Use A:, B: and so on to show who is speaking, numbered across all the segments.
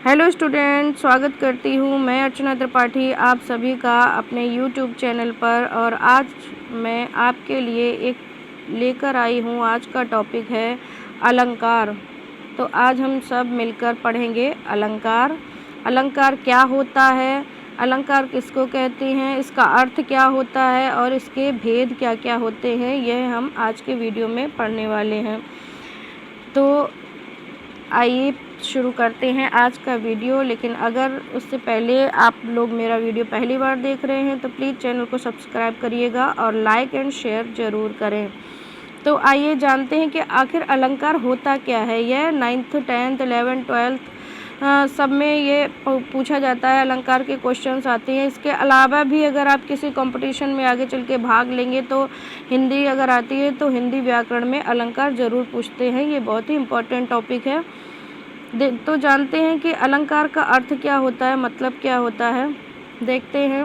A: Hello student, स्वागत करती हूँ मैं अर्चना त्रिपाठी आप सभी का अपने यूट्यूब चैनल पर। और आज मैं आपके लिए एक लेकर आई हूँ। आज का टॉपिक है अलंकार। तो आज हम सब मिलकर पढ़ेंगे अलंकार। अलंकार क्या होता है, अलंकार किसको कहते हैं, इसका अर्थ क्या होता है और इसके भेद क्या क्या होते हैं, यह हम आज के वीडियो में पढ़ने वाले हैं। तो आइए शुरू करते हैं आज का वीडियो। लेकिन अगर उससे पहले आप लोग मेरा वीडियो पहली बार देख रहे हैं तो प्लीज़ चैनल को सब्सक्राइब करिएगा और लाइक एंड शेयर ज़रूर करें। तो आइए जानते हैं कि आखिर अलंकार होता क्या है। यह 9th 10th 11th 12th सब में ये पूछा जाता है, अलंकार के क्वेश्चंस आते हैं। इसके अलावा भी अगर आप किसी कंपटीशन में आगे चल के भाग लेंगे तो हिंदी अगर आती है तो हिंदी व्याकरण में अलंकार ज़रूर पूछते हैं। ये बहुत ही इम्पोर्टेंट टॉपिक है। तो जानते हैं कि अलंकार का अर्थ क्या होता है, मतलब क्या होता है, देखते हैं।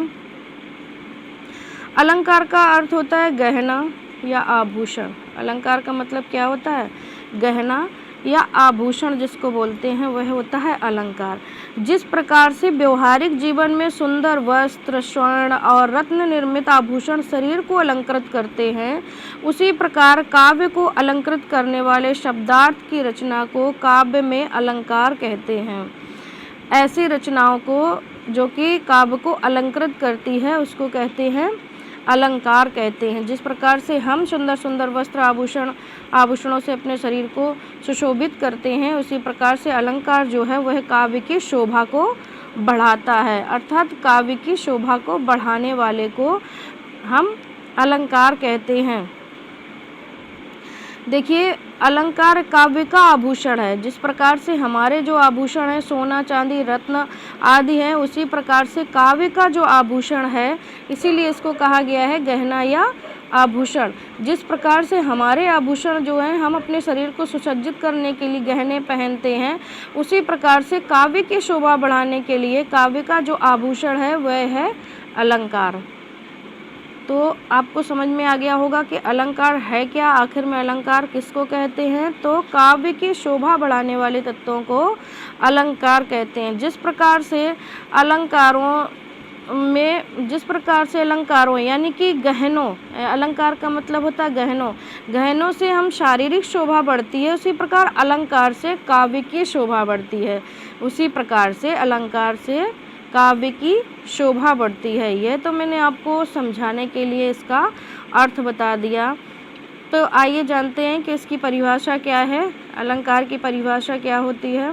A: अलंकार का अर्थ होता है गहना या आभूषण। अलंकार का मतलब क्या होता है, गहना या आभूषण जिसको बोलते हैं वह होता है अलंकार। जिस प्रकार से व्यवहारिक जीवन में सुंदर वस्त्र, स्वर्ण और रत्न निर्मित आभूषण शरीर को अलंकृत करते हैं, उसी प्रकार काव्य को अलंकृत करने वाले शब्दार्थ की रचना को काव्य में अलंकार कहते हैं। ऐसी रचनाओं को जो कि काव्य को अलंकृत करती है उसको कहते हैं अलंकार कहते हैं। जिस प्रकार से हम सुंदर सुंदर वस्त्र आभूषणों से अपने शरीर को सुशोभित करते हैं, उसी प्रकार से अलंकार जो है वह काव्य की शोभा को बढ़ाता है। अर्थात काव्य की शोभा को बढ़ाने वाले को हम अलंकार कहते हैं। देखिए, अलंकार काव्य का आभूषण है। जिस प्रकार से हमारे जो आभूषण हैं सोना, चांदी, रत्न आदि हैं, उसी प्रकार से काव्य का जो आभूषण है, इसीलिए इसको कहा गया है गहना या आभूषण। जिस प्रकार से हमारे आभूषण जो हैं हम अपने शरीर को सुसज्जित करने के लिए गहने पहनते हैं, उसी प्रकार से काव्य की शोभा बढ़ाने के लिए काव्य का जो आभूषण है वह है अलंकार। तो आपको समझ में आ गया होगा कि अलंकार है क्या, आखिर में अलंकार किसको कहते हैं। तो काव्य की शोभा बढ़ाने वाले तत्वों को अलंकार कहते हैं। जिस प्रकार से अलंकारों यानी कि गहनों, अलंकार का मतलब होता है गहनों से हम शारीरिक शोभा बढ़ती है, उसी प्रकार अलंकार से काव्य की शोभा बढ़ती है। उसी प्रकार से अलंकार से काव्य की शोभा बढ़ती है। यह तो मैंने आपको समझाने के लिए इसका अर्थ बता दिया। तो आइए जानते हैं कि इसकी परिभाषा क्या है, अलंकार की परिभाषा क्या होती है।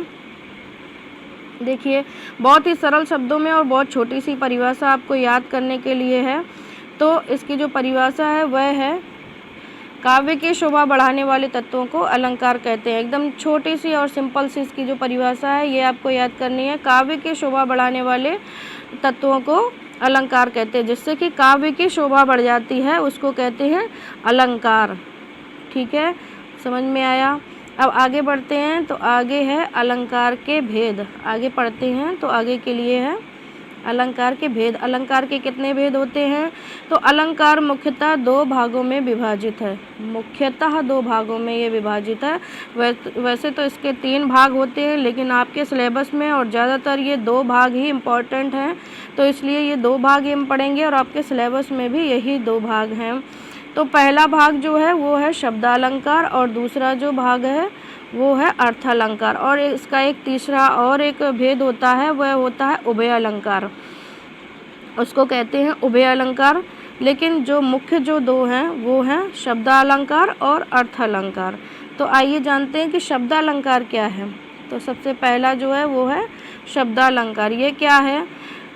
A: देखिए, बहुत ही सरल शब्दों में और बहुत छोटी सी परिभाषा आपको याद करने के लिए है। तो इसकी जो परिभाषा है वह है काव्य की शोभा बढ़ाने वाले तत्वों को अलंकार कहते हैं। एकदम छोटी सी और सिंपल सी इसकी जो परिभाषा है ये आपको याद करनी है। काव्य की शोभा बढ़ाने वाले तत्वों को अलंकार कहते हैं। जिससे कि काव्य की शोभा बढ़ जाती है उसको कहते हैं अलंकार। ठीक है, समझ में आया। अब आगे बढ़ते हैं। तो आगे है अलंकार के भेद। आगे पढ़ते हैं तो आगे के लिए है अलंकार के भेद। अलंकार के कितने भेद होते हैं। तो अलंकार मुख्यतः दो भागों में विभाजित है। मुख्यतः दो भागों में ये विभाजित है। वैसे तो इसके 3 भाग होते हैं, लेकिन आपके सिलेबस में और ज़्यादातर ये 2 भाग ही इम्पॉर्टेंट हैं, तो इसलिए ये 2 भाग ही हम पढ़ेंगे और आपके सिलेबस में भी यही 2 भाग हैं। तो पहला भाग जो है वो है शब्दालंकार और दूसरा जो भाग है वो है अर्थालंकार। और इसका एक तीसरा और एक भेद होता है, वह होता है उभय अलंकार, उसको कहते हैं उभय अलंकार। लेकिन जो मुख्य जो 2 हैं वो हैं शब्दालंकार और अर्थालंकार। तो आइए जानते हैं कि शब्दालंकार क्या है। तो सबसे पहला जो है वो है शब्दालंकार। ये क्या है,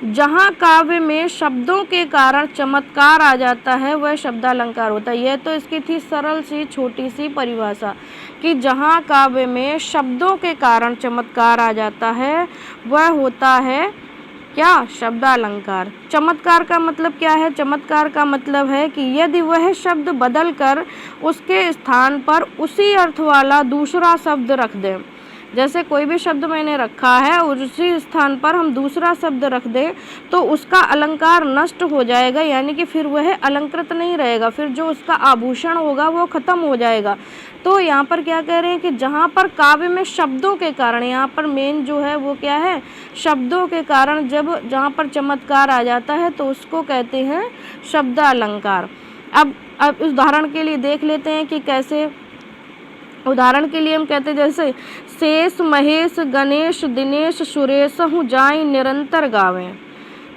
A: जहाँ काव्य में शब्दों के कारण चमत्कार आ जाता है वह शब्दालंकार होता है। यह तो इसकी थी सरल सी छोटी सी परिभाषा कि जहाँ काव्य में शब्दों के कारण चमत्कार आ जाता है वह होता है क्या, शब्दालंकार। चमत्कार का मतलब क्या है, चमत्कार का मतलब है कि यदि वह शब्द बदल कर उसके स्थान पर उसी अर्थ वाला दूसरा शब्द रख दें, जैसे कोई भी शब्द मैंने रखा है और उसी स्थान पर हम दूसरा शब्द रख दें तो उसका अलंकार नष्ट हो जाएगा, यानी कि फिर वह अलंकृत नहीं रहेगा, फिर जो उसका आभूषण होगा वो खत्म हो जाएगा। तो यहाँ पर क्या कह रहे हैं कि जहाँ पर काव्य में शब्दों के कारण, यहाँ पर मेन जो है वो क्या है, शब्दों के कारण जब जहाँ पर चमत्कार आ जाता है तो उसको कहते हैं शब्द अलंकार। अब उदाहरण के लिए देख लेते हैं कि कैसे। उदाहरण के लिए हम कहते हैं जैसे शेष महेश गणेश दिनेश सुरेश हूँ जाई निरंतर गावें।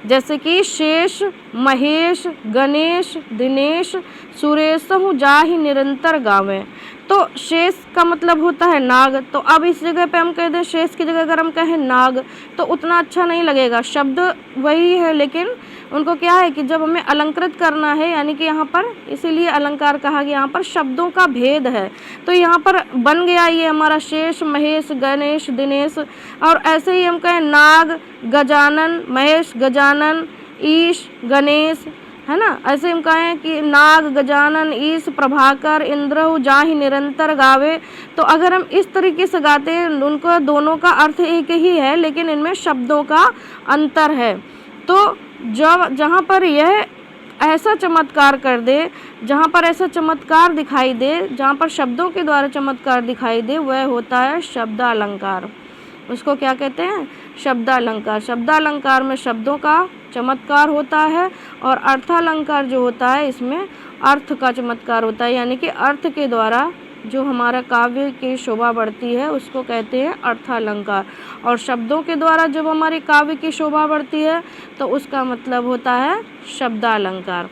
A: जैसे कि शेष महेश गणेश दिनेश सुरेश हूँ जाहि निरंतर गावें। तो शेष का मतलब होता है नाग, तो अब इस जगह पे हम कह दें शेष की जगह अगर हम कहें नाग तो उतना अच्छा नहीं लगेगा, शब्द वही है लेकिन उनको क्या है कि जब हमें अलंकृत करना है, यानी कि यहाँ पर इसीलिए अलंकार कहा गया, यहाँ पर शब्दों का भेद है। तो यहाँ पर बन गया ये हमारा शेष महेश गणेश दिनेश, और ऐसे ही हम कहें नाग गजानन महेश गजानन ईश गणेश, है ना। ऐसे हम कहें कि नाग गजानन ईश प्रभाकर इंद्र जाहि निरंतर गावे। तो अगर हम इस तरीके से गाते हैं, उनको दोनों का अर्थ एक ही है लेकिन इनमें शब्दों का अंतर है। तो जब जहाँ पर यह ऐसा चमत्कार कर दे, जहाँ पर ऐसा चमत्कार दिखाई दे, जहाँ पर शब्दों के द्वारा चमत्कार दिखाई दे, वह होता है शब्द अलंकार। उसको क्या कहते हैं, शब्द अलंकार। शब्द अलंकार में शब्दों का चमत्कार होता है और अर्थालंकार जो होता है इसमें अर्थ का चमत्कार होता है, यानी कि अर्थ के द्वारा जो हमारा काव्य की शोभा बढ़ती है उसको कहते हैं अर्थालंकार। और शब्दों के द्वारा जब हमारी काव्य की शोभा बढ़ती है तो उसका मतलब होता है शब्दालंकार।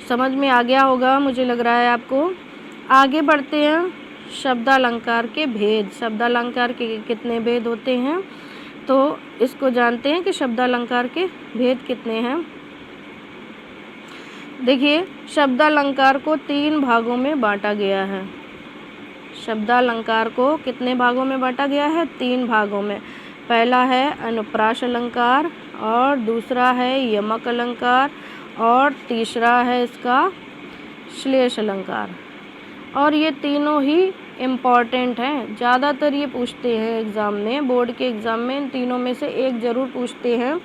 A: समझ में आ गया होगा मुझे लग रहा है आपको। आगे बढ़ते हैं, शब्दालंकार के भेद। शब्दालंकार के कितने भेद होते हैं तो इसको जानते हैं कि शब्दालंकार के भेद कितने हैं। देखिए, शब्दालंकार को 3 भागों में बांटा गया है। शब्दालंकार को कितने भागों में बांटा गया है, 3 भागों में। पहला है अनुप्रास अलंकार, और दूसरा है यमक अलंकार, और तीसरा है इसका श्लेष अलंकार। और ये तीनों ही इम्पॉर्टेंट हैं, ज़्यादातर ये पूछते हैं एग्ज़ाम में, बोर्ड के एग्ज़ाम में इन तीनों में से एक ज़रूर पूछते हैं,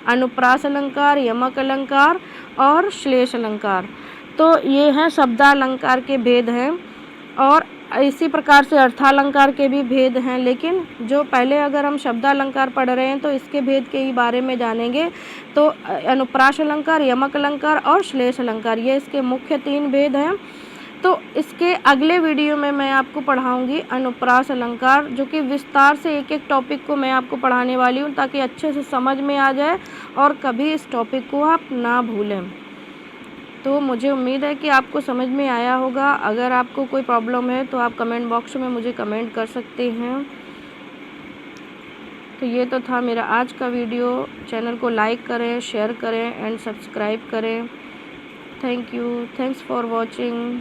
A: अनुप्रास अलंकार, यमक अलंकार और श्लेष अलंकार। तो ये हैं शब्दालंकार के भेद हैं। और इसी प्रकार से अर्थालंकार के भी भेद हैं, लेकिन जो पहले अगर हम शब्दालंकार पढ़ रहे हैं तो इसके भेद के ही बारे में जानेंगे। तो अनुप्रास अलंकार, यमक अलंकार और श्लेष अलंकार, ये इसके मुख्य 3 भेद हैं। तो इसके अगले वीडियो में मैं आपको पढ़ाऊंगी अनुप्रास अलंकार, जो कि विस्तार से एक एक टॉपिक को मैं आपको पढ़ाने वाली हूँ ताकि अच्छे से समझ में आ जाए और कभी इस टॉपिक को आप ना भूलें। तो मुझे उम्मीद है कि आपको समझ में आया होगा। अगर आपको कोई प्रॉब्लम है तो आप कमेंट बॉक्स में मुझे कमेंट कर सकते हैं। तो ये तो था मेरा आज का वीडियो। चैनल को लाइक करें, शेयर करें एंड सब्सक्राइब करें। Thank you, thanks for watching.